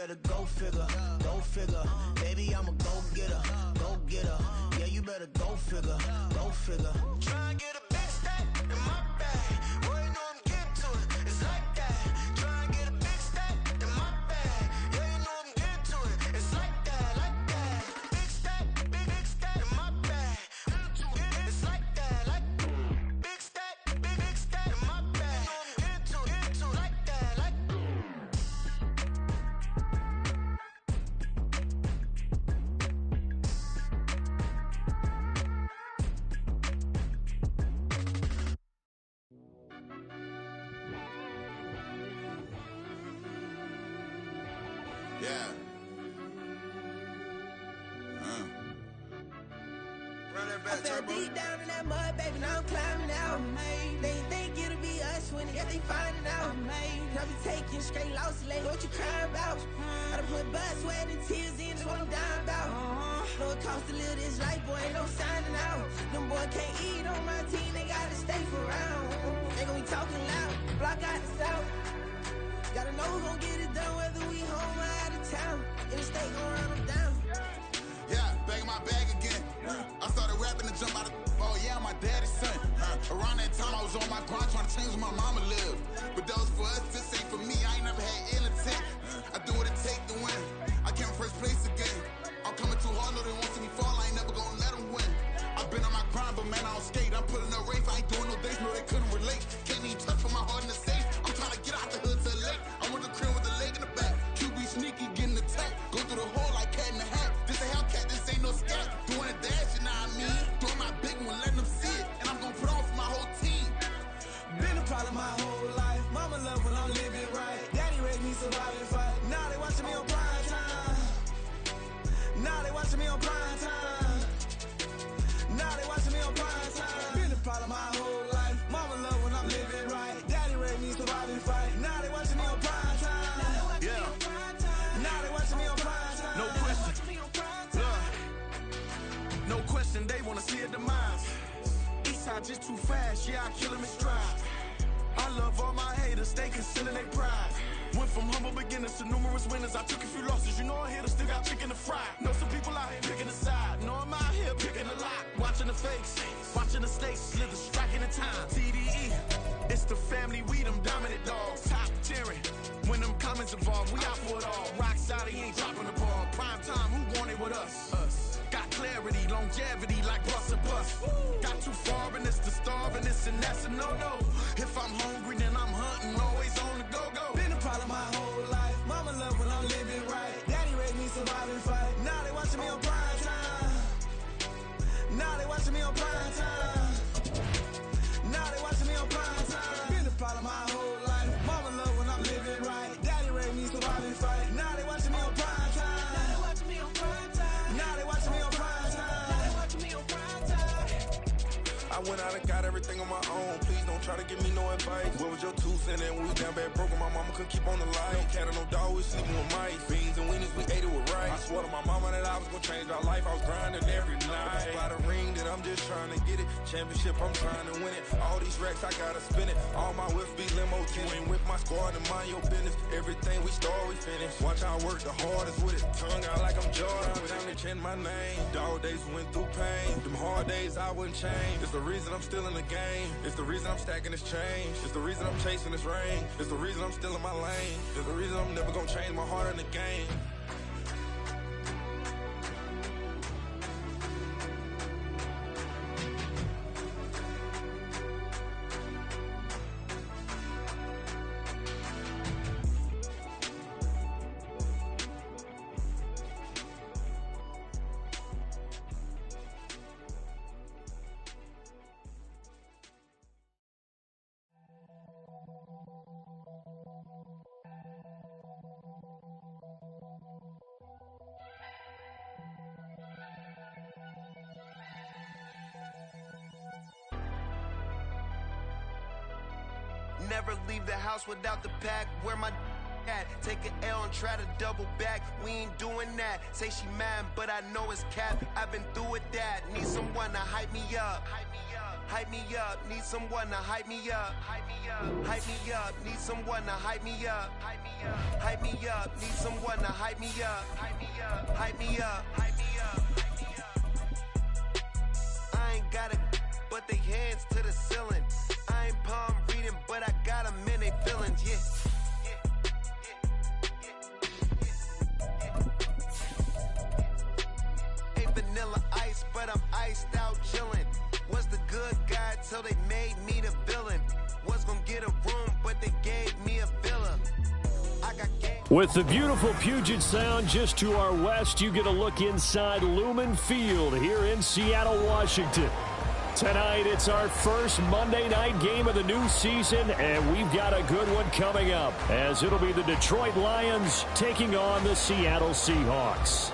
better go figure, go figure. Baby, I'm a go-getter, go-getter. Yeah, you better go figure, go figure. Try and get a big stack in my bag. Boy, you know I'm getting to it, it's like that. Try and get a big stack in my bag. Yeah, you know I'm getting to it, it's like that, like that. Big stack, big stack in my bag. It's like that, like big stack in my bag. You know I'm getting to it, like that, like. Yeah. Run that back, I fell turbo. deep down in that mud, baby, now I'm climbing out. They think it'll be us when they finding out. I be taking straight losses, lady, what you crying about? I done put blood, sweat, and tears in, that's what I'm dying about. Know it costs to live this life, boy, ain't no signing out. Them boy can't eat on my team, they gotta stay for round. They gon' be talking loud, block out the south. Gotta know who gon' get it done, whether we home or out of town. In the state gon' run them down. Yeah, back in my bag again. I started rapping to jump out of oh yeah, I'm my daddy's son. Around that time I was on my grind trying to change where my mama lived. But that was for us, this ain't for me. I ain't never had ill intent. I do what it take to win. I came first place again. I'm coming too hard, know they want to see me fall. I ain't never gonna let them win. I've been on my grind, but man, I don't skate. I'm putting up race, I ain't doing no days, no they couldn't relate. Can't even touch for my heart in the safe. I'm trying to get out the hood to the lake. I want the crib with the leg in the back. QB sneaky, getting attacked. Go through the hole like cat in the hat. This a Hellcat, this ain't no scat. Doing a dash, you know what I mean? Doing my big one, letting them see it. And I'm gonna put on for my whole team. Been a problem my whole life. Mama love when I'm living right. Daddy raised me survive and fight. Now they watching me on prime time. Now they watching me on prime time. Now they watching me on prime time. Been a problem my whole life. Mama love when I'm living right. Daddy raised me survive and fight. Now they watching me on prime time. Yeah. Now they watching me on prime time. No question. No question, they wanna see a demise. Eastside just too fast, yeah, I kill them in stride. I love all my haters, they concealing their pride. Went from humble beginners to numerous winners. I took a few losses, you know I hit them, still got chicken to fry. Know some people out here picking a side, know I'm out here picking a lot. Watching the fakes, watching the stakes, slither, striking the time. TDE, it's the family, we them dominant dogs. Top tiering, when them comments involved, we out for it all. Rock solid, he ain't dropping the ball. Prime time, who want it with us? Got clarity, longevity like bus and bus. Got too far and it's the starving, this and that's a no-no. If I'm hungry, then I'm hunting, always on the go-go. Been a problem my whole life. Mama love when I'm living right. Daddy raised me survive and fight. Now they watching me on prime time. Now they watching me on prime time. Now they watching me on prime time. Been a problem my whole life. Mama love when I'm living right. Daddy raised me survive and fight. Now they watching me on prime time. Now they watching me on prime time. Now they watching me on prime time. Now they watching me on prime time. I went out and got everything on my own. Please don't try to give me no advice. What was your 2 cents and we was down bad broke and my mama couldn't keep on the light. No cat or no dog, we sleeping with mice. Beans and weenies, we ate it with rice. I swore to my mama that I was gonna change our life. I was grinding every night. By the ring that I'm just trying to get it. Championship, I'm trying to win it. All these racks, I gotta spin it. All my whips be limo tinted. Ain't with my squad and mind your business. Everything we start, we finish. Watch I work the hardest with it. Tongue out like I'm Jordan. Time to change my name. Dog days went through pain. Them hard days I wouldn't change. It's the reason I'm still in the game. It's the reason I'm stacking this change. It's the reason I'm chasing this rain. It's the reason I'm still in my lane. It's the reason I'm never gonna change my heart in the game. Never leave the house without the pack. Where my at? Take an L and try to double back. We ain't doing that. Say she mad, but I know it's cap. I've been through with that. Need someone to hype me up. hype me up. Need someone to hype me up. Hype me up. Hype me up. Need someone to hype me up. Hype me up. Hype me up. Need someone to hype me up. Hype me up. Hype me up. Hype me up. Hype me up. I ain't got it, but they hands to the ceiling. I ain't palm reading, but I got them in they feelings. Yeah. Vanilla ice, but I'm iced out chillin'. Was the good guy till they made me the villain. Was gonna get a room, but they gave me a villa. I got game. With the beautiful Puget Sound just to our west, you get a look inside Lumen Field here in Seattle, Washington. Tonight, it's our first Monday night game of the new season, and we've got a good one coming up, as it'll be the Detroit Lions taking on the Seattle Seahawks.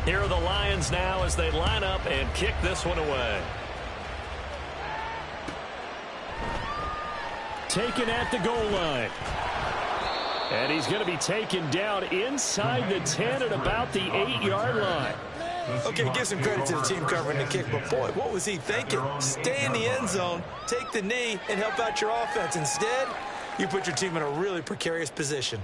Here are the Lions now as they line up and kick this one away. Taken at the goal line. And he's going to be taken down inside the 10 at about the 8-yard line. Okay, give some credit to the team covering the kick, but boy, what was he thinking? Stay in the end zone, take the knee, and help out your offense. Instead, you put your team in a really precarious position.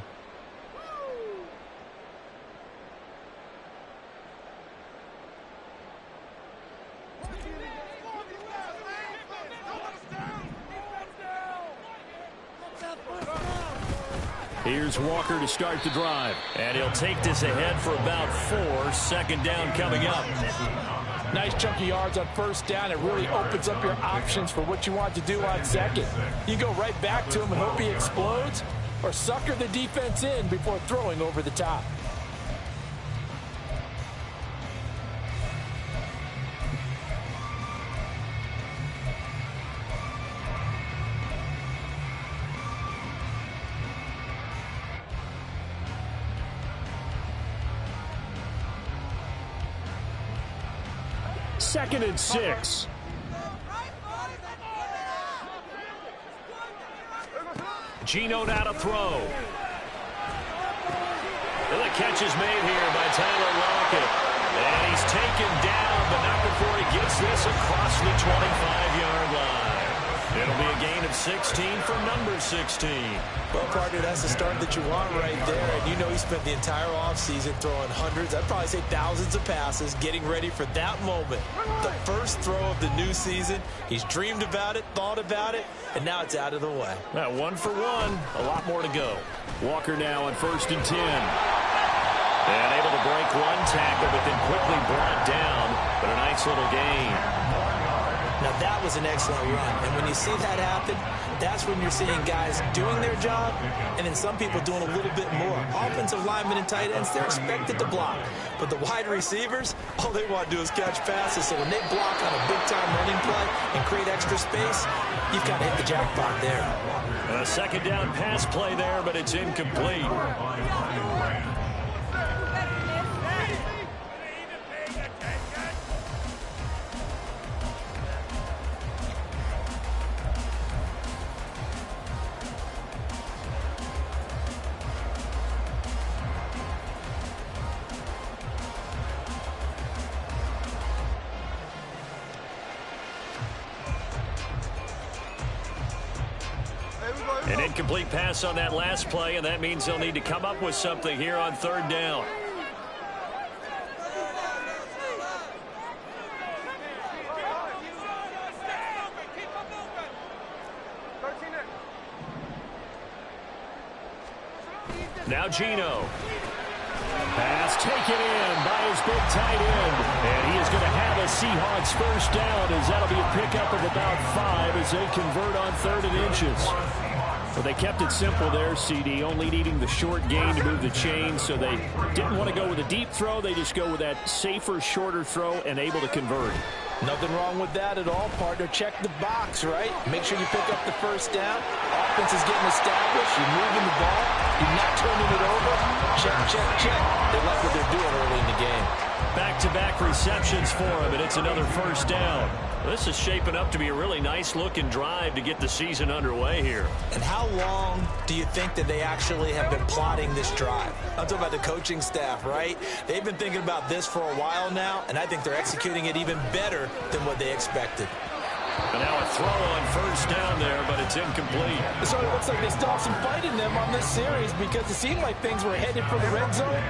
Here's Walker to start the drive. And he'll take this ahead for about 4. Second down coming up. Nice chunky yards on first down. It really opens up your options for what you want to do on second. You go right back to him and hope he explodes, or sucker the defense in before throwing over the top. Second and 6. Geno now to throw. And the catch is made here by Tyler Lockett. And he's taken down, but not before he gets this across the 25-yard line. It'll be a gain of 16 for number 16. Well, partner, that's the start that you want right there. And you know he spent the entire offseason throwing hundreds, I'd probably say thousands of passes, getting ready for that moment. The first throw of the new season. He's dreamed about it, thought about it, and now it's out of the way. Now, 1 for 1. A lot more to go. Walker now on 1st and 10. And able to break one tackle, but then quickly brought down. But a nice little gain. Now, that was an excellent run. And when you see that happen, that's when you're seeing guys doing their job and then some people doing a little bit more. Offensive linemen and tight ends, they're expected to block. But the wide receivers, all they want to do is catch passes. So when they block on a big-time running play and create extra space, you've got to hit the jackpot there. A second down pass play there, but it's incomplete. An incomplete pass on that last play, and that means they'll need to come up with something here on 3rd down. Now Geno. Pass taken in by his big tight end. And he is going to have a Seahawks first down, as that'll be a pickup of about 5 as they convert on 3rd and inches. Well, they kept it simple there, CD, only needing the short gain to move the chain, so they didn't want to go with a deep throw. They just go with that safer, shorter throw and able to convert. Nothing wrong with that at all, partner. Check the box, right? Make sure you pick up the first down. Offense is getting established. You're moving the ball. You're not turning it over. Check, check, check. They like what they're doing early in the game. Back-to-back receptions for him, and it's another first down. This is shaping up to be a really nice-looking drive to get the season underway here. And how long do you think that they actually have been plotting this drive? I'm talking about the coaching staff, right? They've been thinking about this for a while now, and I think they're executing it even better than what they expected. And now a throw on first down there, but it's incomplete. So it looks like they still have some fight in them on this series because it seemed like things were headed for the red zone.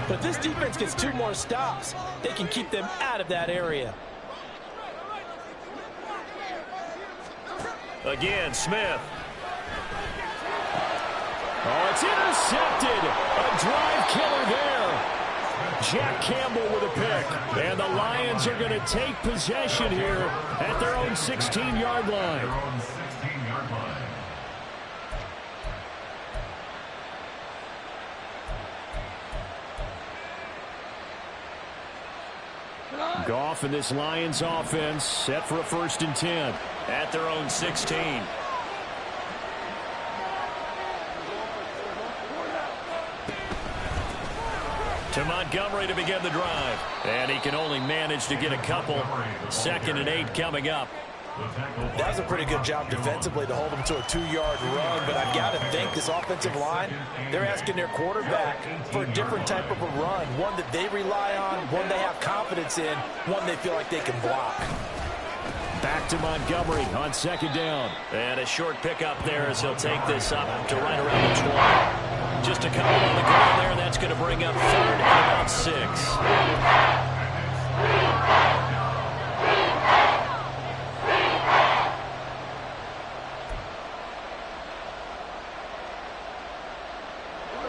But if this defense gets 2 more stops, they can keep them out of that area. Again, Smith. Oh, it's intercepted. A drive killer there. Jack Campbell with a pick. And the Lions are going to take possession here at their own 16-yard line. Goff and this Lions offense set for a 1st and 10 at their own 16. To Montgomery to begin the drive. And he can only manage to get a couple. 2nd and 8 coming up. That was a pretty good job defensively to hold them to a 2-yard run, but I've got to think this offensive line, they're asking their quarterback for a different type of a run, one that they rely on, one they have confidence in, one they feel like they can block. Back to Montgomery on 2nd down. And a short pickup there as he'll take this up to right around the 20. Just a couple on the ground there. That's going to bring up 3rd and about 6.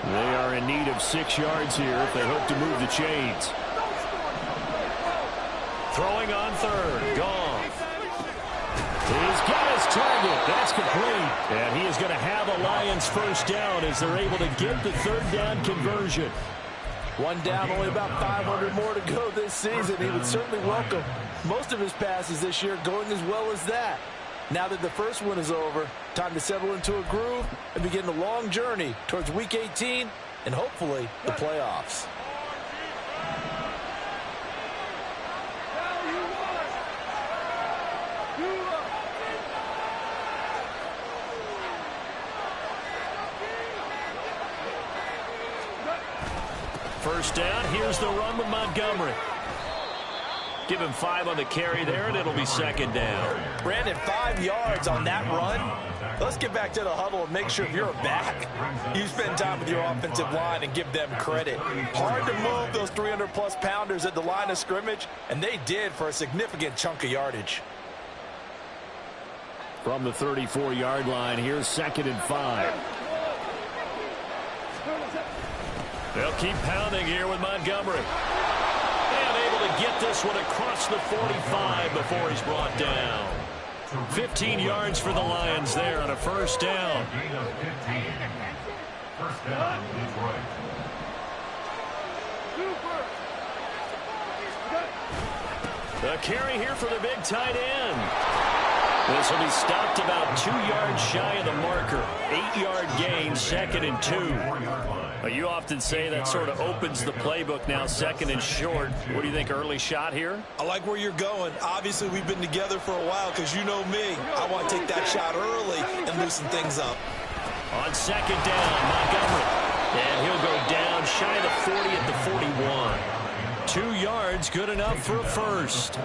They are in need of 6 yards here if they hope to move the chains. Throwing on 3rd. Goff. He's got his target. That's complete. And he is going to have a Lions first down as they're able to get the 3rd down conversion. 1 down, only about 500 more to go this season. He would certainly welcome most of his passes this year going as well as that. Now that the first one is over, time to settle into a groove and begin the long journey towards Week 18 and hopefully the playoffs. First down, here's the run with Montgomery. Give him 5 on the carry there, and it'll be 2nd down. Brandon, 5 yards on that run. Let's get back to the huddle and make sure if you're a back, you spend time with your offensive line and give them credit. Hard to move those 300-plus pounders at the line of scrimmage, and they did for a significant chunk of yardage. From the 34-yard line, here's 2nd and 5. They'll keep pounding here with Montgomery. And able to get this one across the 45 before he's brought down. 15 yards for the Lions there on a first down. The carry here for the big tight end. This will be stopped about 2 yards shy of the marker. 8-yard gain, 2nd and 2. You often say that sort of opens the playbook now, 2nd and short. What do you think, early shot here? I like where you're going. Obviously, we've been together for a while because you know me. I want to take that shot early and loosen things up. On 2nd down, Montgomery. And he'll go down shy of the 40 at the 41. 2 yards, good enough for a first.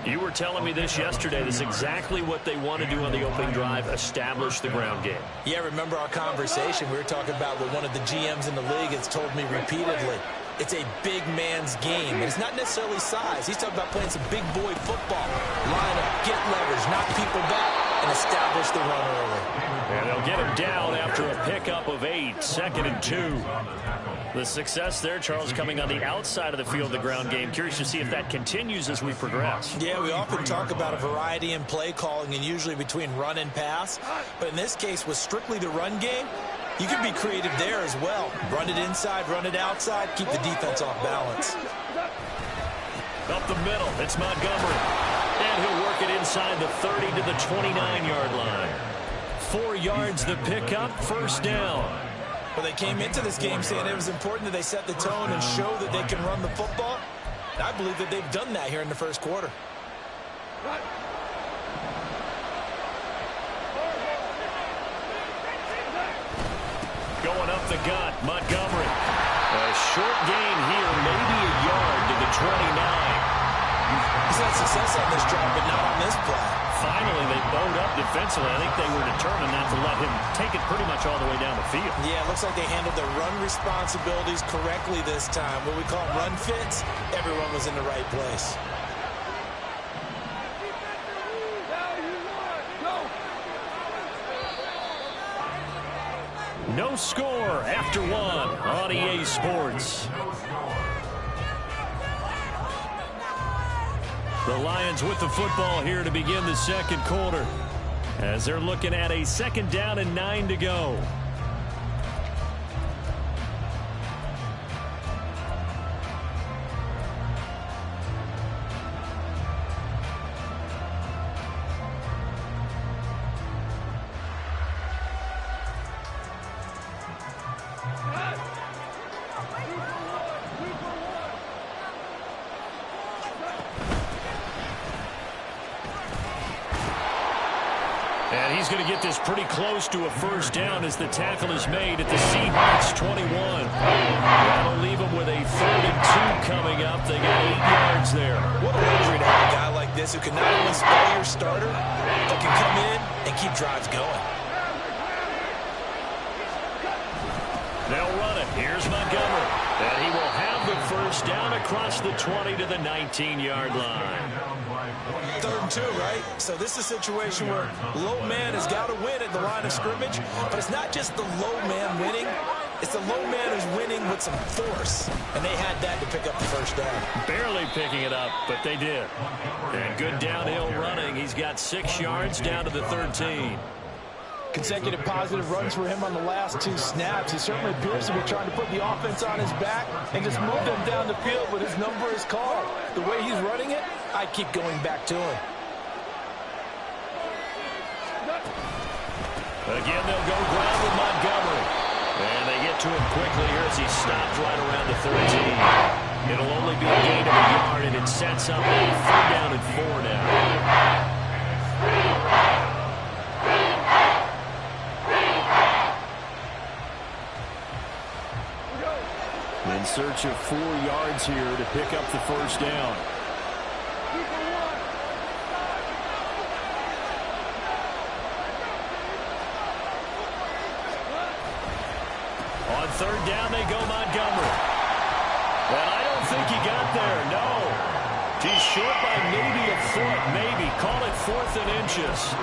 You were telling me this yesterday. This is exactly what they want to do on the opening drive, establish the ground game. Yeah, remember our conversation? We were talking about what one of the GMs in the league has told me repeatedly. It's a big man's game. And it's not necessarily size. He's talking about playing some big boy football. Line up, get leverage, knock people back, and establish the run early. And they'll get him down after a pickup of 8, 2nd and 2. The success there, Charles, coming on the outside of the field, the ground game. Curious to see if that continues as we progress. Yeah, we often talk about a variety in play calling and usually between run and pass. But in this case, with strictly the run game, you can be creative there as well. Run it inside, run it outside, keep the defense off balance. Up the middle, it's Montgomery. And he'll work it inside the 30 to the 29-yard line. 4 yards the pickup, first down. Well, they came into this game saying it was important that they set the tone and show that they can run the football. I believe that they've done that here in the first quarter. Going up the gut, Montgomery. A short gain here, maybe a yard to the 29. He's had success on this drive, but not on this play. Finally, they bowed up defensively. I think they were determined not to let him take it pretty much all the way down the field. Yeah, it looks like they handled their run responsibilities correctly this time. What we call run fits, everyone was in the right place. No score after one on EA Sports. The Lions with the football here to begin the second quarter, as they're looking at a 2nd down and 9 to go. And he's going to get this pretty close to a first down as the tackle is made at the Seahawks 21. That'll leave them with a 3rd and 2 coming up. They got 8 yards there. What a luxury to have a guy like this who can not only spell your starter, but can come in and keep drives going. They'll run it. Here's Montgomery. And he will have the first down across the 20 to the 19-yard line. 3rd and 2, right? So this is a situation where low man has got to win at the line of scrimmage, but it's not just the low man winning. It's the low man who's winning with some force, and they had that to pick up the first down. Barely picking it up, but they did. And good downhill running. He's got 6 yards down to the 13. Consecutive positive runs for him on the last 2 snaps. He certainly appears to be trying to put the offense on his back and just move them down the field, but his number is called. The way he's running it, I keep going back to him. Again, they'll go ground with Montgomery. And they get to him quickly here as he stopped right around the 13. It'll only be a gain of a yard, and it sets up a 3rd down and 4 now. In search of 4 yards here to pick up the first down. On 3rd down, they go Montgomery. And I don't think he got there, no. He's short by maybe a foot, maybe. Call it 4th and inches.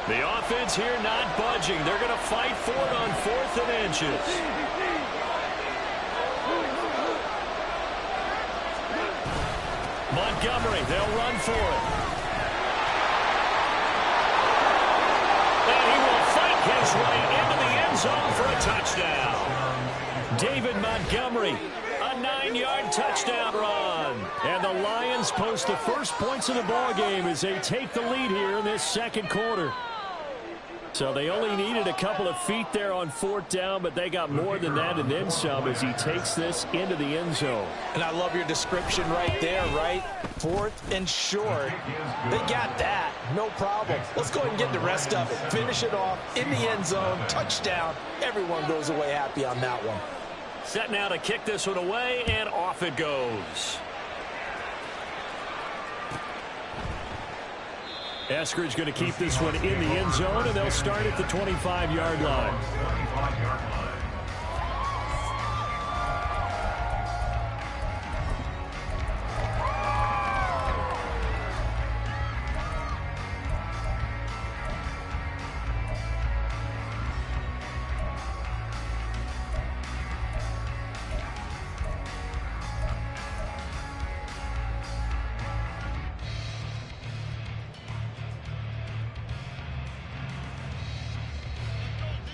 The offense here not budging. They're going to fight for it on 4th and inches. Montgomery, they'll run for it. And he will fight his way into the end zone for a touchdown. David Montgomery, a 9-yard touchdown run. And the Lions post the first points of the ballgame as they take the lead here in this second quarter. So they only needed a couple of feet there on 4th down, but they got more than that and then some as he takes this into the end zone. And I love your description right there, right? 4th and short. They got that. No problem. Let's go ahead and get the rest of it. Finish it off in the end zone. Touchdown. Everyone goes away happy on that one. Set now to kick this one away, and off it goes. Eskridge going to keep this one in the end zone, and they'll start at the 25-yard line.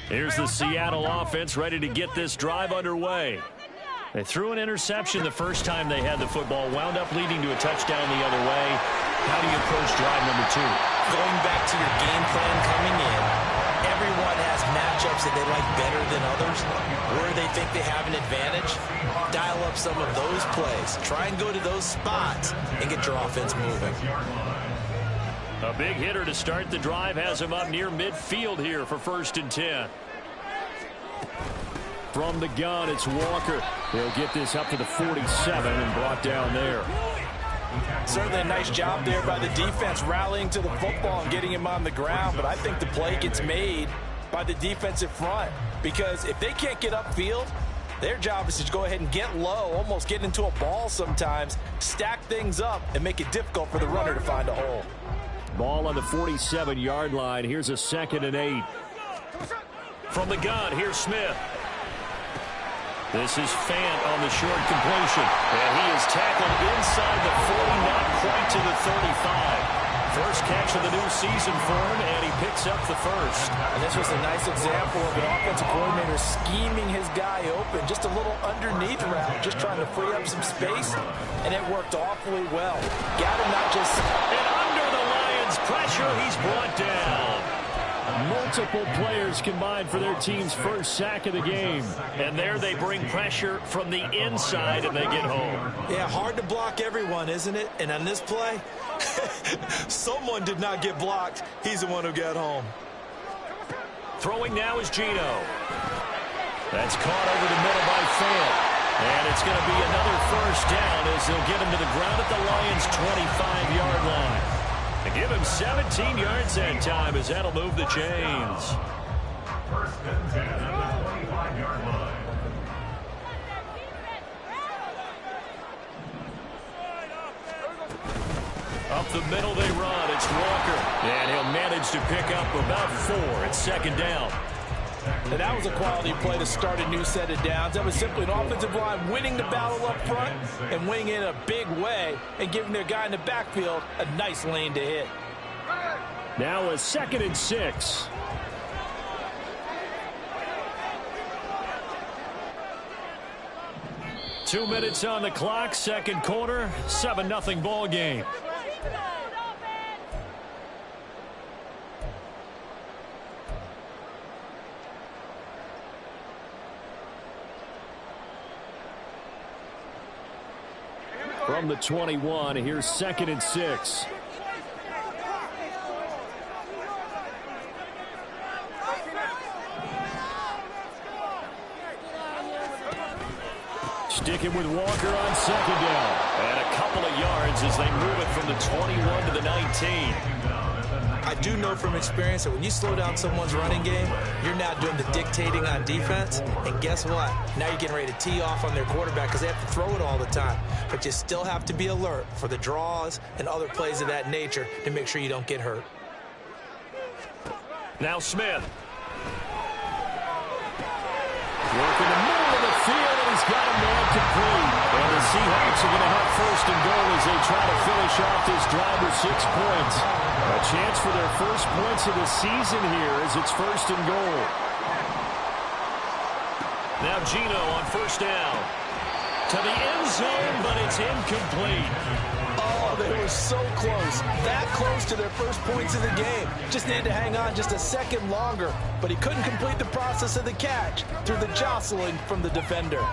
Here's the Seattle offense ready to get this drive underway. They threw an interception the first time they had the football, wound up leading to a touchdown the other way. How do you approach drive number 2? Going back to your game plan coming in, everyone has matchups that they like better than others, where they think they have an advantage. Dial up some of those plays. Try and go to those spots and get your offense moving. A big hitter to start the drive has him up near midfield here for 1st and 10. From the gun, it's Walker. They'll get this up to the 47 and brought down there. Certainly a nice job there by the defense rallying to the football and getting him on the ground, but I think the play gets made by the defensive front, because if they can't get upfield, their job is to go ahead and get low, almost get into a ball sometimes, stack things up, and make it difficult for the runner to find a hole. Ball on the 47-yard line. Here's a 2nd and 8. From the gun, here's Smith. This is Fant on the short completion. And he is tackled inside the 40, not quite to the 35. First catch of the new season for him, and he picks up the first. And this was a nice example of an offensive coordinator scheming his guy open. Just a little underneath route, just trying to free up some space, and it worked awfully well. Got him not just... And under the Lions' pressure, he's brought down. Multiple players combined for their team's first sack of the game. And there they bring pressure from the inside and they get home. Yeah, hard to block everyone, isn't it? And on this play, someone did not get blocked. He's the one who got home. Throwing now is Gino. That's caught over the middle by Fant. And it's going to be another first down as they'll get him to the ground at the Lions' 25-yard line. And give him 17 yards that time as that'll move the chains. 1st and 10 at the 25-yard line. Up the middle they run. It's Walker. And he'll manage to pick up about 4. It's 2nd down. And that was a quality play to start a new set of downs. That was simply an offensive line winning the battle up front and winning in a big way and giving their guy in the backfield a nice lane to hit. Now a 2nd and 6. Two minutes on the clock, second quarter, 7-0 ball game. From the 21, here's 2nd and 6. Sticking with Walker on 2nd down. And a couple of yards as they move it from the 21 to the 19. I do know from experience that when you slow down someone's running game, you're now doing the dictating on defense. And guess what? Now you're getting ready to tee off on their quarterback because they have to throw it all the time. But you still have to be alert for the draws and other plays of that nature to make sure you don't get hurt. Now Smith. Working the middle of the field, and he's got him there complete. And the Seahawks are going to have 1st and goal as they try to finish off this drive with 6 points. A chance for their first points of the season here as it's 1st and goal. Now Gino on 1st down. To the end zone, but it's incomplete. Oh, they were so close. That close to their first points of the game. Just needed to hang on just a second longer, but he couldn't complete the process of the catch through the jostling from the defender.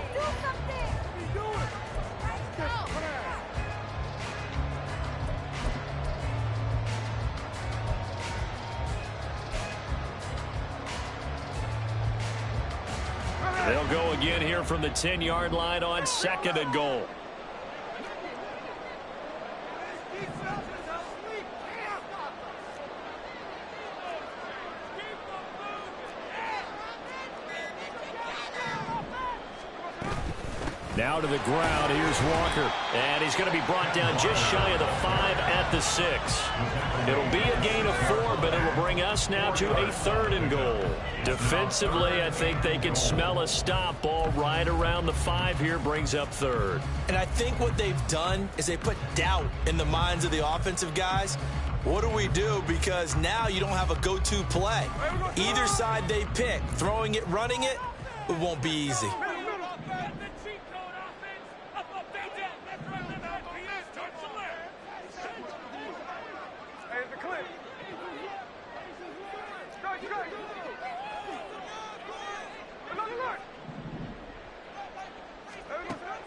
They'll go again here from the 10-yard line on 2nd and goal. Now to the ground. Here's Walker. And he's going to be brought down just shy of the 5 at the 6. It'll be a gain of 4, but it'll bring us now to a 3rd and goal. Defensively, I think they can smell a stop ball right around the 5 here. Brings up 3rd. And I think what they've done is they put doubt in the minds of the offensive guys. What do we do? Because now you don't have a go-to play. Either side they pick, throwing it, running it, it won't be easy.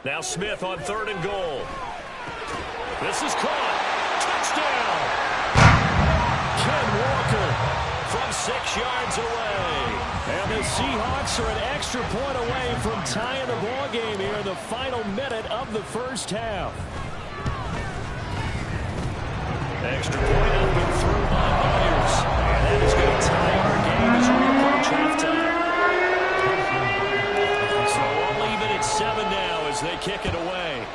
Now Smith on 3rd and goal. This is caught. Touchdown! Ken Walker from 6 yards away. And the Seahawks are an extra point away from tying the ball game here in the final minute of the first half. Extra point has been through by Myers. And that is going to tie our game as we approach halftime. So all even at 7 now as they kick it away.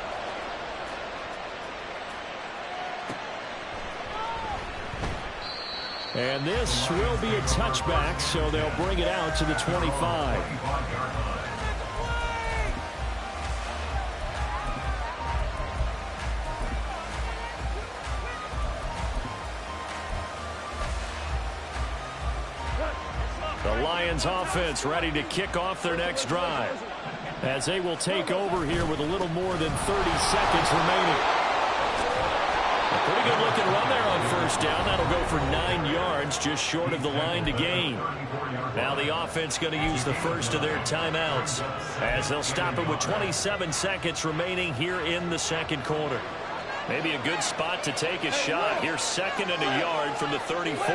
And this will be a touchback, so they'll bring it out to the 25. The Lions offense ready to kick off their next drive as they will take over here with a little more than 30 seconds remaining. A pretty good looking run there on 1st down. That'll go for 9 yards, just short of the line to gain. Now the offense going to use the first of their timeouts as they'll stop it with 27 seconds remaining here in the second quarter. Maybe a good spot to take a shot. Here's 2nd and a yard from the 34.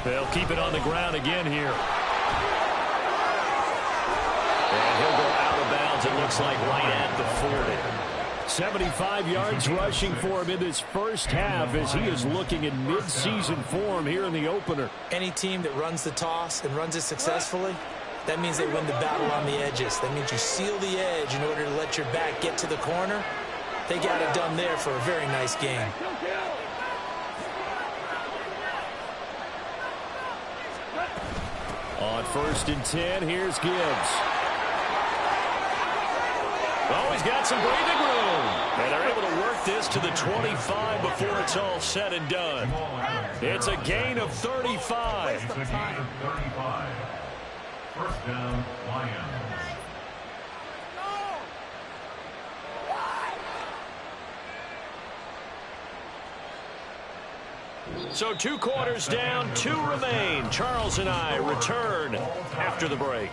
They'll keep it on the ground again here. And he'll go out of bounds, it looks like, right at the 40. 75 yards rushing for him in this first half as he is looking in mid-season form here in the opener. Any team that runs the toss and runs it successfully, that means they win the battle on the edges. That means you seal the edge in order to let your back get to the corner. They got it done there for a very nice game. On 1st and 10, here's Gibbs. Oh, he's got some breathing room. And they're able to work this to the 25 before it's all said and done. It's a gain of 35. It's a gain of 35. 1st down, Lions. So 2 quarters down, 2 remain. Charles and I return after the break.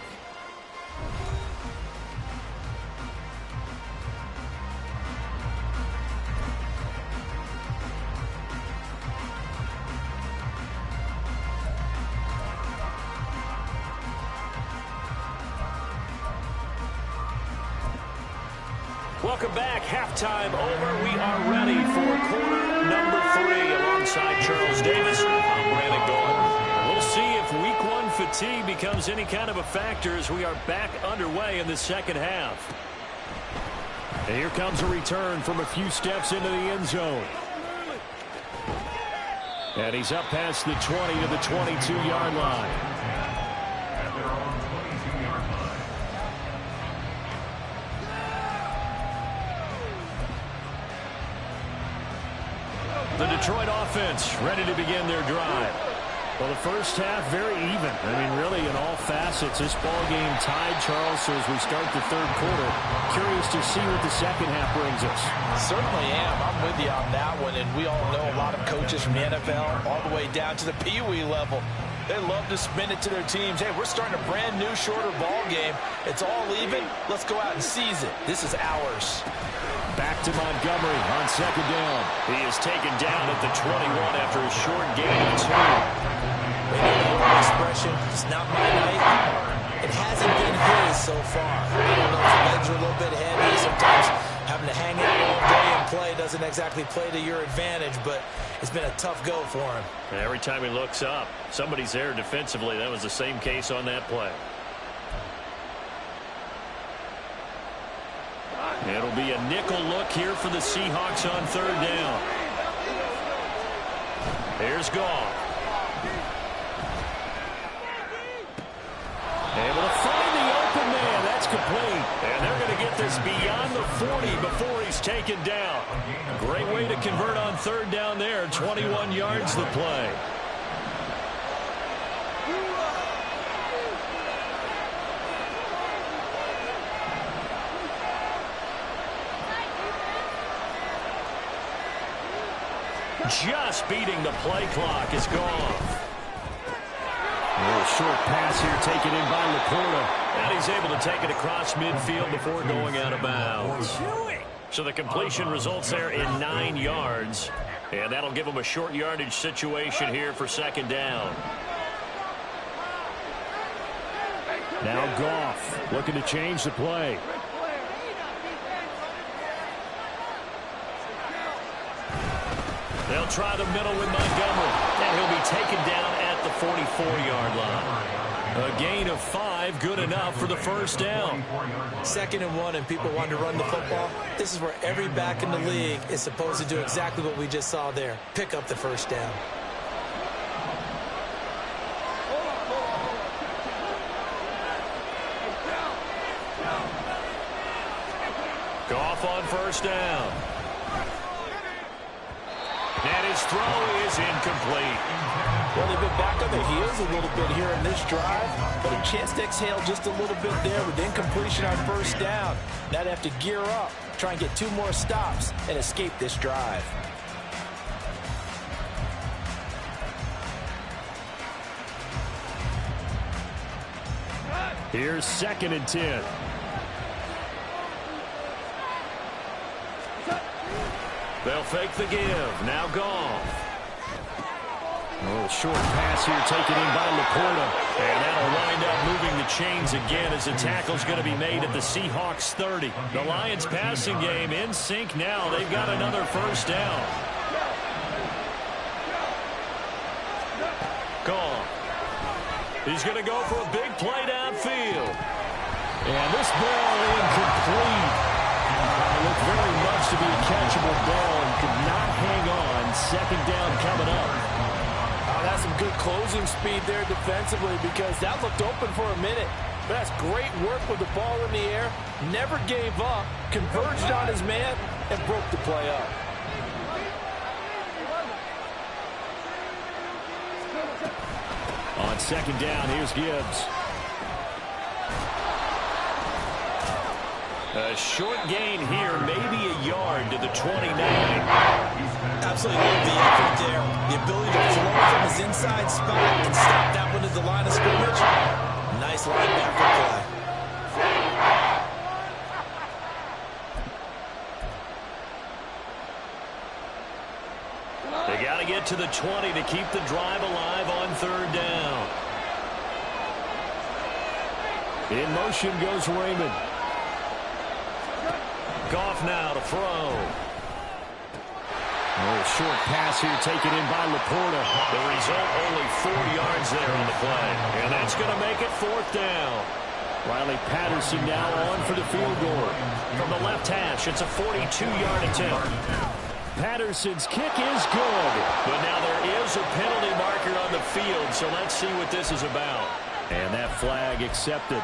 Welcome back. Halftime over. We are ready for quarter number 3 alongside Charles Davis. I'm Brandon Gault. We'll see if week 1 fatigue becomes any kind of a factor as we are back underway in the second half. And here comes a return from a few steps into the end zone. And he's up past the 20 to the 22-yard line. At their own 22-yard line. The Detroit offense ready to begin their drive. Well, the first half very even. I mean, really in all facets, this ball game tied, Charles. So as we start the third quarter, curious to see what the second half brings us. Certainly am. I'm with you on that one. And we all know a lot of coaches from the NFL all the way down to the Pee-wee level. They love to spin it to their teams. Hey, we're starting a brand new, shorter ball game. It's all even. Let's go out and seize it. This is ours. Back to Montgomery on 2nd down. He is taken down at the 21 after a short gain of 2. Expression, it's not my night. It hasn't been his so far. I don't know if the legs are a little bit heavy. Sometimes having to hang out all day and play doesn't exactly play to your advantage, but it's been a tough go for him. And every time he looks up, somebody's there defensively. That was the same case on that play. It'll be a nickel look here for the Seahawks on 3rd down. Here's Goff. Able to find the open man. That's complete. And they're going to get this beyond the 40 before he's taken down. Great way to convert on 3rd down there. 21 yards the play. Just beating the play clock is gone. short pass here taken in by Laporta. And he's able to take it across midfield before going out of bounds. So the completion results there in 9 yards. And that'll give him a short yardage situation here for second down. Now Goff looking to change the play. They'll try the middle with Montgomery. And he'll be taken down at the 44-yard line. A gain of 5, good enough for the first down. 2nd and 1, and people want to run the football. This is where every back in the league is supposed to do exactly what we just saw there. Pick up the first down. Goff on first down. And his throw is incomplete. Well, they've been back on their heels a little bit here in this drive, but a chance to exhale just a little bit there with incompletion on first down. Now they have to gear up, try and get 2 more stops, and escape this drive. Here's 2nd and 10. They'll fake the give. Now Goff. A little short pass here taken in by Laporta. And that'll wind up moving the chains again as the tackle's going to be made at the Seahawks 30. The Lions passing game in sync now. They've got another first down. Goff. He's going to go for a big play downfield. And this ball incomplete. Looked very much to be a catchable ball and could not hang on. Second down coming up. Oh, that's some good closing speed there defensively because that looked open for a minute. But that's great work with the ball in the air. Never gave up, converged on his man, and broke the play up. On second down, here's Gibbs. A short gain here, maybe a yard to the 29. Absolutely love the effort there. The ability to flow from his inside spot and stop that one at the line of scrimmage. Nice linebacker play. They got to get to the 20 to keep the drive alive on third down. In motion goes Raymond. Goff now to throw. A little short pass here taken in by Laporta. The result, only 4 yards there on the play. And that's going to make it fourth down. Riley Patterson now on for the field goal. From the left hash, it's a 42-yard attempt. Patterson's kick is good. But now there is a penalty marker on the field, so let's see what this is about. And that flag accepted.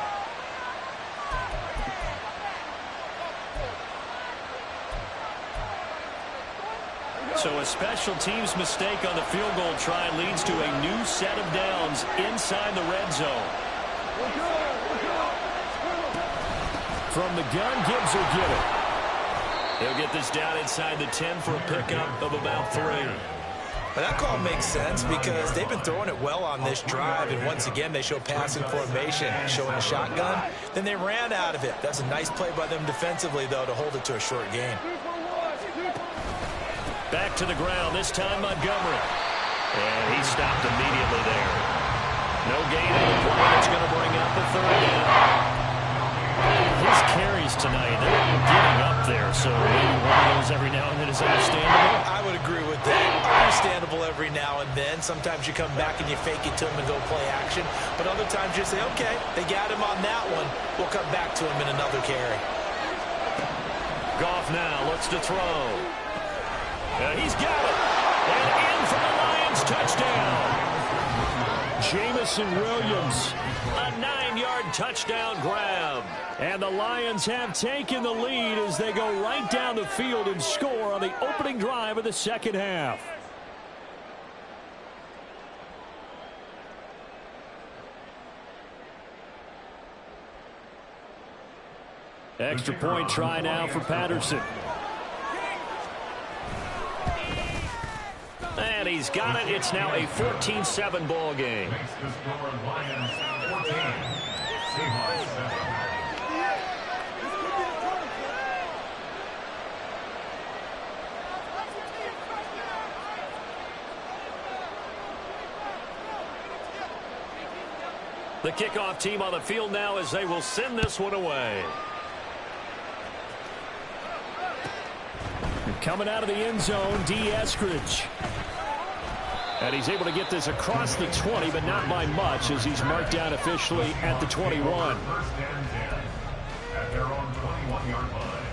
So a special teams mistake on the field goal try leads to a new set of downs inside the red zone. From the gun, Gibbs will get it. He'll get this down inside the 10 for a pickup of about 3. But that call makes sense because they've been throwing it well on this drive, and once again they show passing formation, showing a shotgun. Then they ran out of it. That's a nice play by them defensively, though, to hold it to a short gain. Back to the ground, this time Montgomery. And he stopped immediately there. No gain on the play. That's going to bring up the third down. His carries tonight, they're getting up there, so maybe one of those every now and then is understandable. I would agree with that. Understandable every now and then. Sometimes you come back and you fake it to him and go play action. But other times you say, okay, they got him on that one. We'll come back to him in another carry. Goff now looks to throw. He's got it. And in for the Lions touchdown. Jamison Williams, a 9-yard touchdown grab. And the Lions have taken the lead as they go right down the field and score on the opening drive of the second half. Extra point try now for Patterson. And he he's got it. It's now a 14-7 ball game. Makes the score Lions 14, Seahawks 7. The kickoff team on the field now as they will send this one away. Coming out of the end zone, D. Eskridge. And he's able to get this across the 20, but not by much as he's marked down officially at the 21. First and 10 at their own 21-yard line.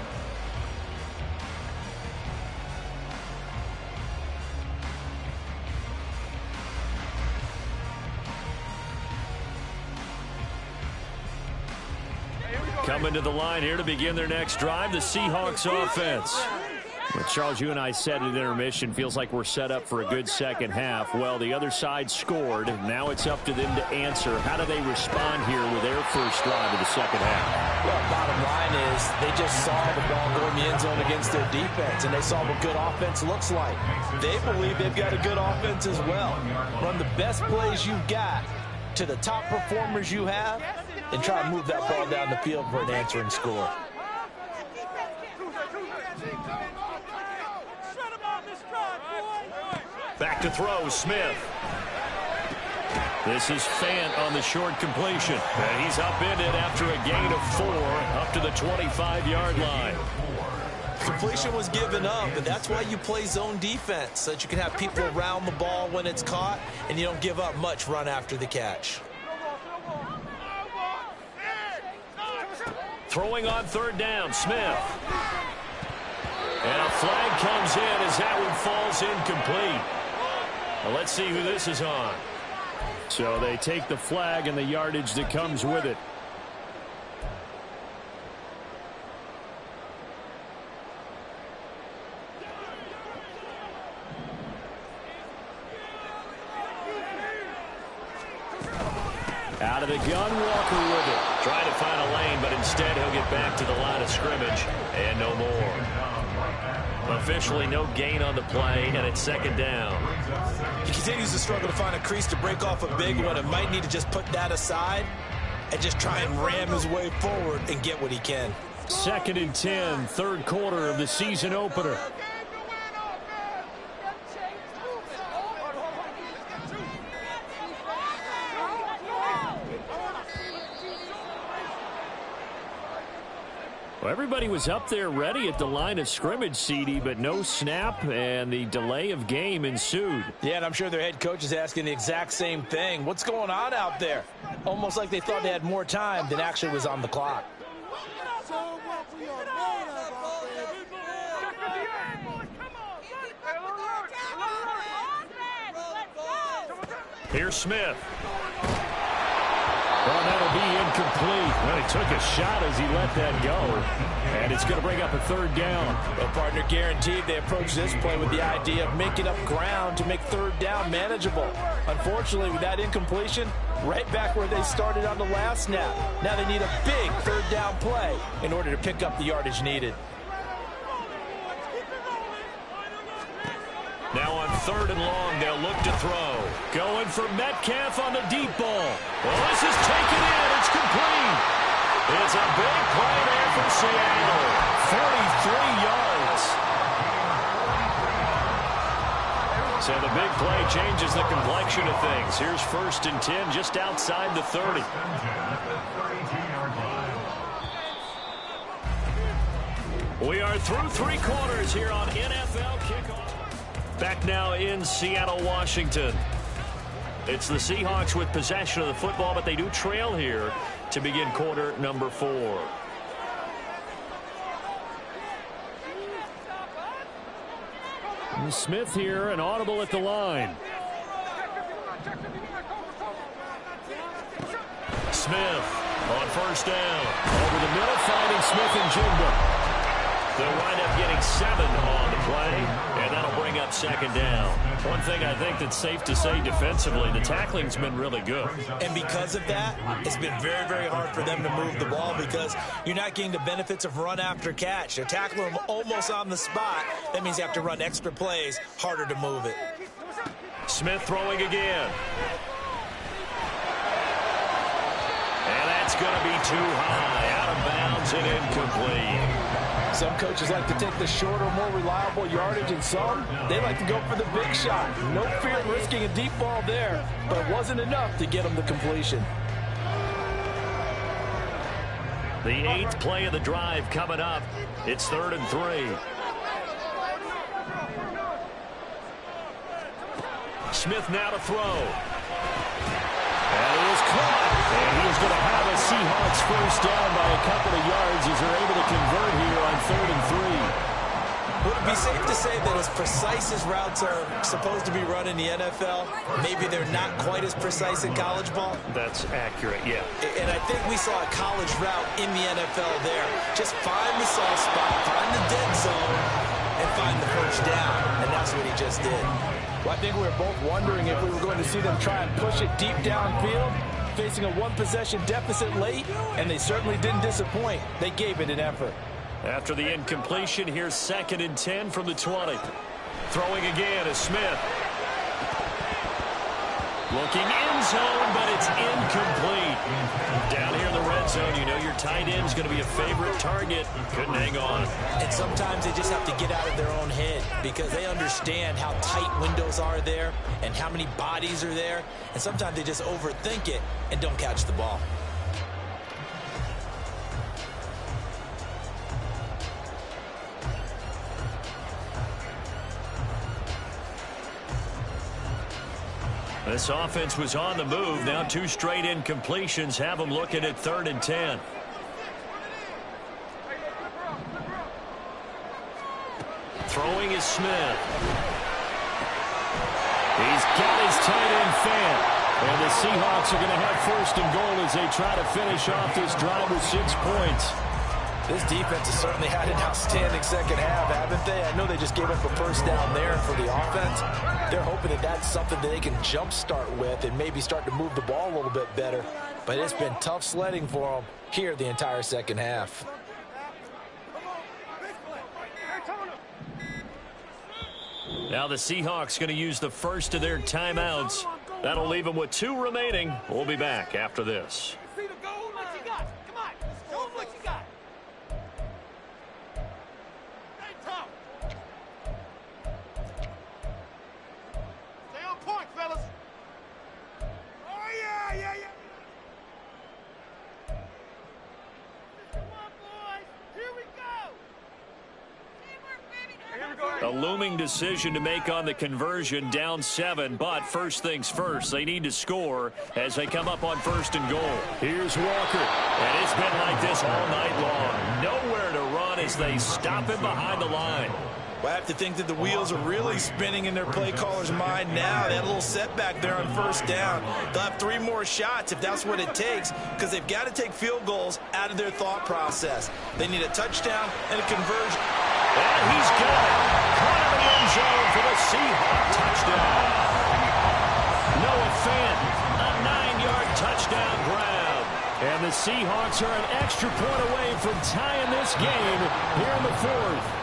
Coming to the line here to begin their next drive, the Seahawks offense. Well, Charles, you and I said at intermission, feels like we're set up for a good second half. Well, the other side scored. Now it's up to them to answer. How do they respond here with their first drive of the second half? Well, bottom line is they just saw the ball go in the end zone against their defense, and they saw what good offense looks like. They believe they've got a good offense as well. Run the best plays you've got to the top performers you have, and try to move that ball down the field for an answering score. Back to throw, Smith. This is Fant on the short completion. And he's upended after a gain of 4 up to the 25-yard line. Completion was given up, but that's why you play zone defense, so that you can have people around the ball when it's caught, and you don't give up much run after the catch. Throwing on third down, Smith. And a flag comes in as that one falls incomplete. Well, let's see who this is on. So they take the flag and the yardage that comes with it. Out of the gun, Walker with it. Trying to find a lane, but instead he'll get back to the line of scrimmage. And no more. Officially no gain on the play, and it's second down. He continues to struggle to find a crease to break off a big one, and might need to just put that aside and just try and ram his way forward and get what he can. 2nd and 10, third quarter of the season opener. Well, everybody was up there ready at the line of scrimmage, CD, but no snap, and the delay of game ensued. Yeah, and I'm sure their head coach is asking the exact same thing. What's going on out there? Almost like they thought they had more time than actually was on the clock. Here's Smith. Well, that'll be incomplete. Well, he took a shot as he let that go. And it's going to bring up a third down. Well, partner, guaranteed they approach this play with the idea of making up ground to make third down manageable. Unfortunately, with that incompletion, right back where they started on the last snap. Now they need a big third down play in order to pick up the yardage needed. Now on third and long, they'll look to throw. Going for Metcalf on the deep ball. Well, this is taken in. It's complete. It's a big play there for Seattle. 43 yards. So the big play changes the complexion of things. Here's 1st and 10 just outside the 30. We are through 3 quarters here on NFL Kickoff. Back now in Seattle, Washington. It's the Seahawks with possession of the football, but they do trail here to begin quarter number 4. And Smith here, an audible at the line. Smith on first down. Over the middle, finding Smith and Jimbo. They'll wind up getting 7 on the play, and that'll bring up second down. One thing I think that's safe to say defensively, the tackling's been really good. And because of that, it's been very, very hard for them to move the ball because you're not getting the benefits of run after catch. They're tackling them almost on the spot. That means you have to run extra plays, harder to move it. Smith throwing again. And that's going to be too high, out of bounds and incomplete. Some coaches like to take the shorter, more reliable yardage, and some, they like to go for the big shot. No fear of risking a deep ball there, but it wasn't enough to get them the completion. The 8th play of the drive coming up. It's 3rd and 3. Smith now to throw. And it is caught. And he's going to have a Seahawks first down by a couple of yards as they're able to convert here on 3rd and 3. Would it be safe to say that as precise as routes are supposed to be run in the NFL, maybe they're not quite as precise in college ball? That's accurate, yeah. And I think we saw a college route in the NFL there. Just find the soft spot, find the dead zone, and find the first down. And that's what he just did. Well, I think we were both wondering if we were going to see them try and push it deep downfield, facing a one-possession deficit late, and they certainly didn't disappoint. They gave it an effort. After the incompletion, here's 2nd and 10 from the 20. Throwing again is Smith. Looking end zone, but it's incomplete. Down here in the red zone, you know your tight end's going to be a favorite target. Couldn't hang on. And sometimes they just have to get out of their own head because they understand how tight windows are there and how many bodies are there. And sometimes they just overthink it and don't catch the ball. This offense was on the move. Now 2 straight incompletions have them looking at 3rd and 10. Throwing is Smith. He's got his tight end fan. And the Seahawks are going to have 1st and goal as they try to finish off this drive with 6 points. This defense has certainly had an outstanding second half, haven't they? I know they just gave up a first down there for the offense. They're hoping that that's something that they can jumpstart with and maybe start to move the ball a little bit better. But it's been tough sledding for them here the entire second half. Now the Seahawks going to use the first of their timeouts. That'll leave them with 2 remaining. We'll be back after this. A looming decision to make on the conversion, down 7, but first things first, they need to score as they come up on 1st and goal. Here's Walker, and it's been like this all night long. Nowhere to run as they stop him behind the line. Well, I have to think that the wheels are really spinning in their play caller's mind now. They had a little setback there on 1st down. They'll have 3 more shots if that's what it takes because they've got to take field goals out of their thought process. They need a touchdown and a conversion. And he's got it. Caught in the end zone for the Seahawks touchdown. Noah Fant, a 9-yard touchdown grab. And the Seahawks are an extra point away from tying this game here in the 4th.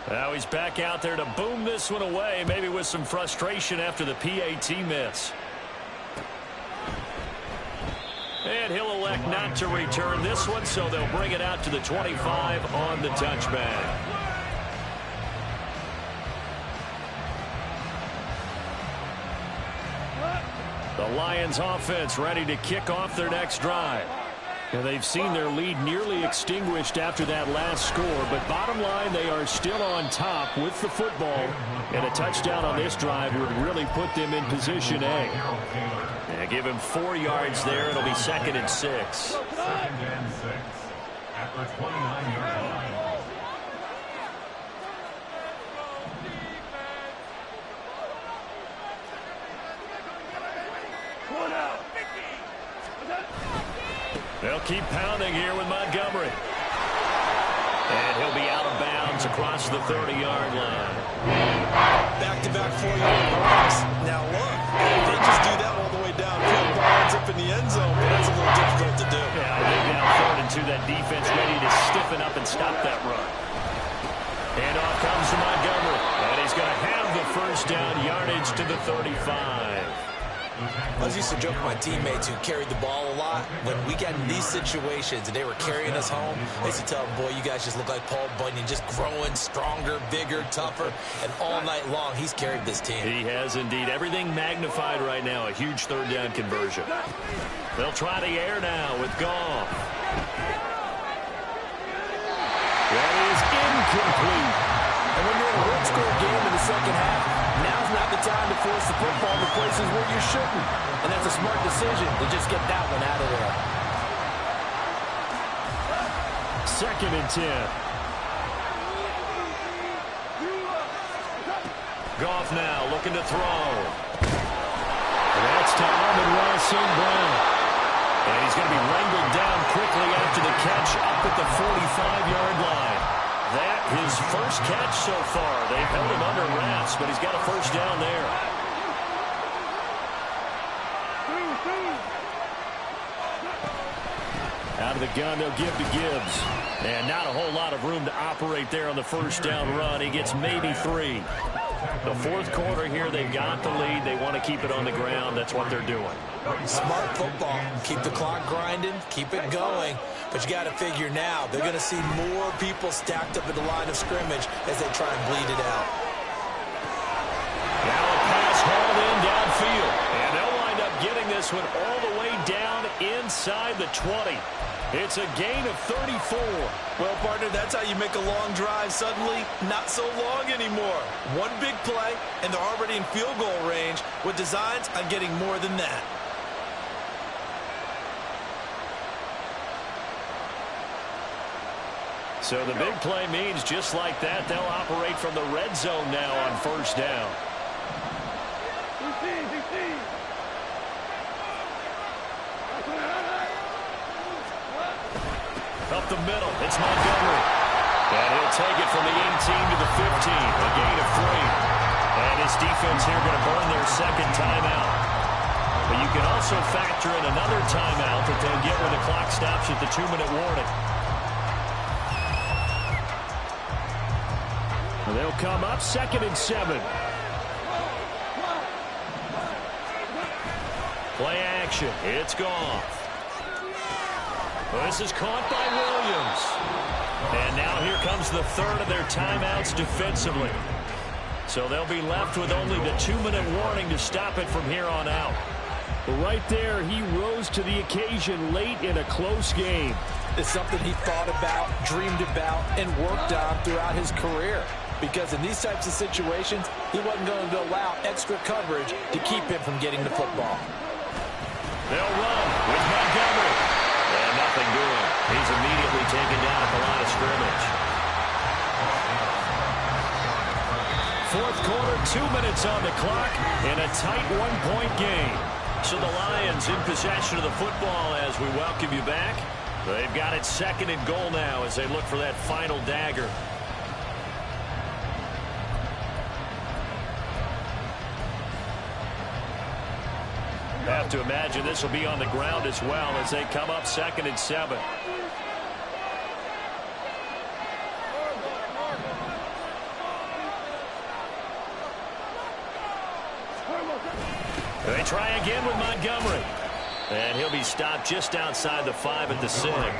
Now he's back out there to boom this one away, maybe with some frustration after the PAT miss. And he'll elect not to return this one, so they'll bring it out to the 25 on the touchback. The Lions offense ready to kick off their next drive. And they've seen their lead nearly extinguished after that last score, but bottom line, they are still on top with the football, and a touchdown on this drive would really put them in position A. And give him 4 yards there. It'll be 2nd and 6. 2nd and 6 at the 29-yard line. One out. They'll keep pounding here with Montgomery. And he'll be out of bounds across the 30-yard line. Back-to-back 4-yard runs. Now look, they just do that all the way downfield. Ball ends up in the end zone, but that's a little difficult to do. Yeah, they down third and 2, that defense ready to stiffen up and stop that run. And off comes to Montgomery. And he's going to have the first down, yardage to the 35. I was used to joke with my teammates who carried the ball a lot. When we got in these situations and they were carrying us home, I used to tell them, boy, you guys just look like Paul Bunyan, just growing stronger, bigger, tougher. And all night long, he's carried this team. He has indeed. Everything magnified right now. A huge third down conversion. They'll try the air now with Goff. That is incomplete. And when you're in a one-score game in the second half, now's not the time to force the football to places where you shouldn't. And that's a smart decision to just get that one out of there. 2nd and 10. Goff now looking to throw. That's to Amon-Ra St. Brown. And he's going to be wrangled down quickly after the catch up at the 45-yard line. That his first catch so far. They've held him under wraps, but he's got a first down there. Out of the gun, they'll give to Gibbs. And not a whole lot of room to operate there on the first down run. He gets maybe 3. The fourth quarter here, they've got the lead. They want to keep it on the ground. That's what they're doing. Smart football. Keep the clock grinding. Keep it going. But you got to figure now, they're going to see more people stacked up at the line of scrimmage as they try and bleed it out. Now a pass hauled in downfield. And they'll wind up getting this one all the way down inside the 20. It's a gain of 34. Well, partner, that's how you make a long drive suddenly not so long anymore. One big play, and they're already in field goal range with designs on getting more than that. So the big play means just like that, they'll operate from the red zone now on first down. Up the middle, it's Montgomery. And he'll take it from the 18 to the 15, a gain of 3. And his defense here going to burn their second timeout. But you can also factor in another timeout that they'll get when the clock stops at the 2-minute warning. And they'll come up 2nd and 7. Play action, it's gone. This is caught by Williams. And now here comes the third of their timeouts defensively. So they'll be left with only the 2-minute warning to stop it from here on out. But right there, he rose to the occasion late in a close game. It's something he thought about, dreamed about, and worked on throughout his career. Because in these types of situations, he wasn't going to allow extra coverage to keep him from getting the football. They'll run with Montgomery. And nothing doing. He's immediately taken down at the line of scrimmage. Fourth quarter, 2 minutes on the clock, in a tight one-point game. So the Lions in possession of the football as we welcome you back. They've got it 2nd and goal now as they look for that final dagger. Have to imagine this will be on the ground as well as they come up 2nd and 7. They try again with Montgomery. And he'll be stopped just outside the 5 at the 6. Brandon,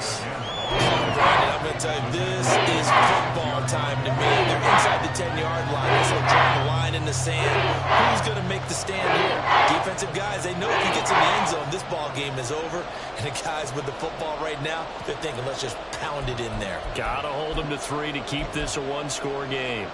I'm going to tell you, this is football time to me. They're inside the 10-yard line. This will draw the line in the sand. Who's going to make the stand here? Defensive guys, they know if he gets in the end zone, this ball game is over. And the guys with the football right now, they're thinking, let's just pound it in there. Got to hold them to 3 to keep this a one-score game.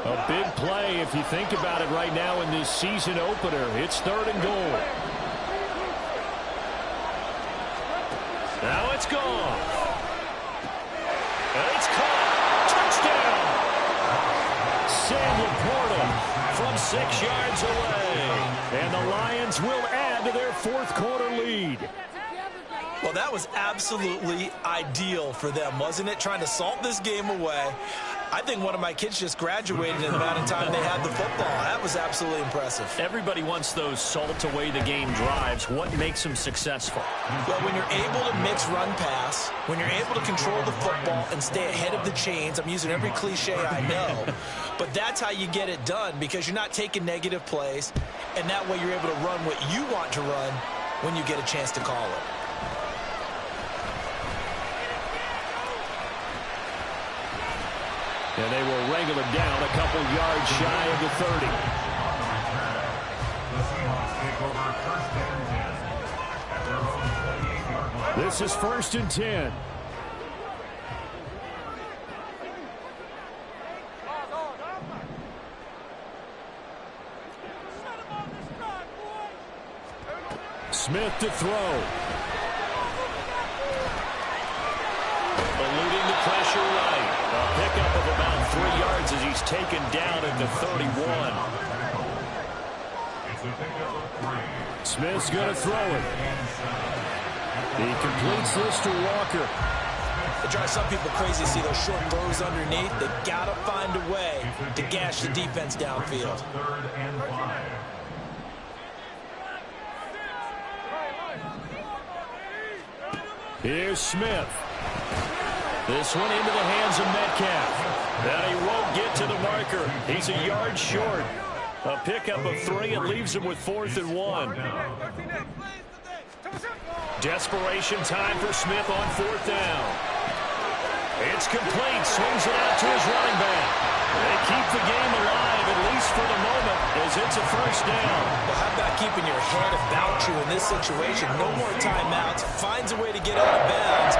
A big play if you think about it right now in this season opener. It's 3rd and goal. Now it's gone. And it's caught. Touchdown. Sam portal from 6 yards away. And the Lions will add to their fourth quarter lead. Well, that was absolutely ideal for them, wasn't it? Trying to salt this game away. I think one of my kids just graduated in the amount of time they had the football. That was absolutely impressive. Everybody wants those salt-away-the-game drives. What makes them successful? Well, when you're able to mix run-pass, when you're able to control the football and stay ahead of the chains, I'm using every cliche I know, but that's how you get it done because you're not taking negative plays, and that way you're able to run what you want to run when you get a chance to call it. And they will wrangle him down a couple yards shy of the 30. The Seahawks take over first and 10 at their own 28-yard line. This is 1st and 10. Smith to throw. Eluding the pressure right. A pickup of about 3 yards as he's taken down at the 31. Smith's going to throw it. He completes this to Walker. It drives some people crazy to see those short throws underneath. They got to find a way to gash the defense downfield. 3rd and 5. Here's Smith. This one into the hands of Metcalf. Now he won't get to the marker. He's a yard short. A pickup of 3. It leaves him with 4th and 1. Desperation time for Smith on 4th down. It's complete. Swings it out to his running back. They keep the game alive, at least for the moment, as it's a 1st down. Well, how about keeping your head about you in this situation? No more timeouts. Finds a way to get out of bounds.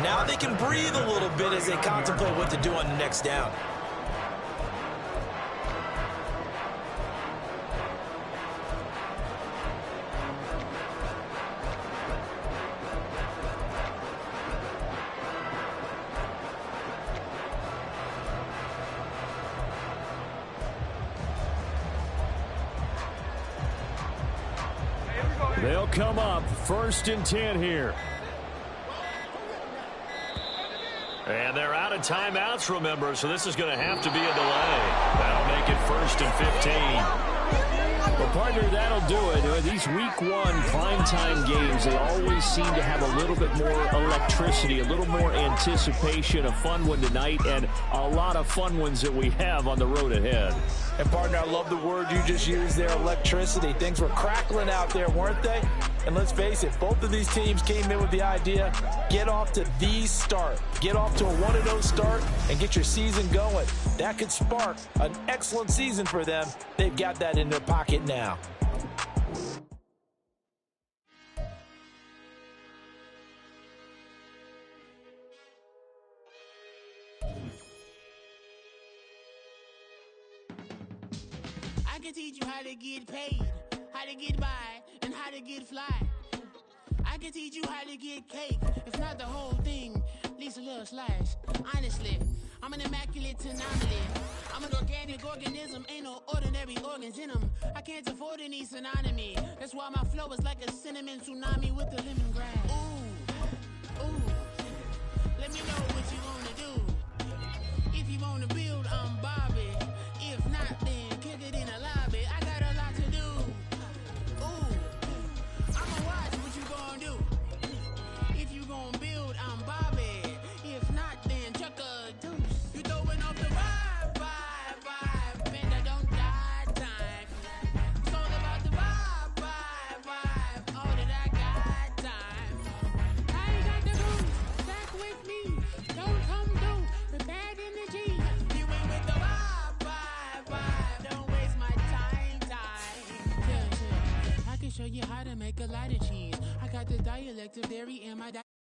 Now they can breathe a little bit as they contemplate what to do on the next down. They'll come up 1st and 10 here. And they're out of timeouts, remember, so this is going to have to be a delay. That'll make it 1st and 15. Well, partner, that'll do it. These week 1 primetime games, they always seem to have a little bit more electricity, a little more anticipation. A fun one tonight, and a lot of fun ones that we have on the road ahead. And, partner, I love the word you just used there, electricity. Things were crackling out there, weren't they? And let's face it, both of these teams came in with the idea, get off to the start. Get off to a 1-0 start and get your season going. That could spark an excellent season for them. They've got that in their pocket now. I can teach you how to get paid, how to get by, and how to get fly. I can teach you how to get cake, if not the whole thing, at least a little slice. Honestly, I'm an immaculate anomaly. I'm an organic organism, ain't no ordinary organs in them. I can't afford any synonymy. That's why my flow is like a cinnamon tsunami with the lemongrass. Ooh, ooh. Let me know what you wanna do. If you wanna build, I'm Bobby. If not, then kick it in the lobby. I got a lot to do. Ooh, I'ma watch what you gonna do. If you gonna build, I'm Bobby. If not, then chuck a deuce. You throwing off the vibe, man, I don't die time. It's all about the vibe, all that I got time. I ain't got the boots, back with me. Don't come through the bad energy. You ain't with the vibe, don't waste my time. Yeah. I can show you how to make a lot of cheese. I got the dialect of dairy and my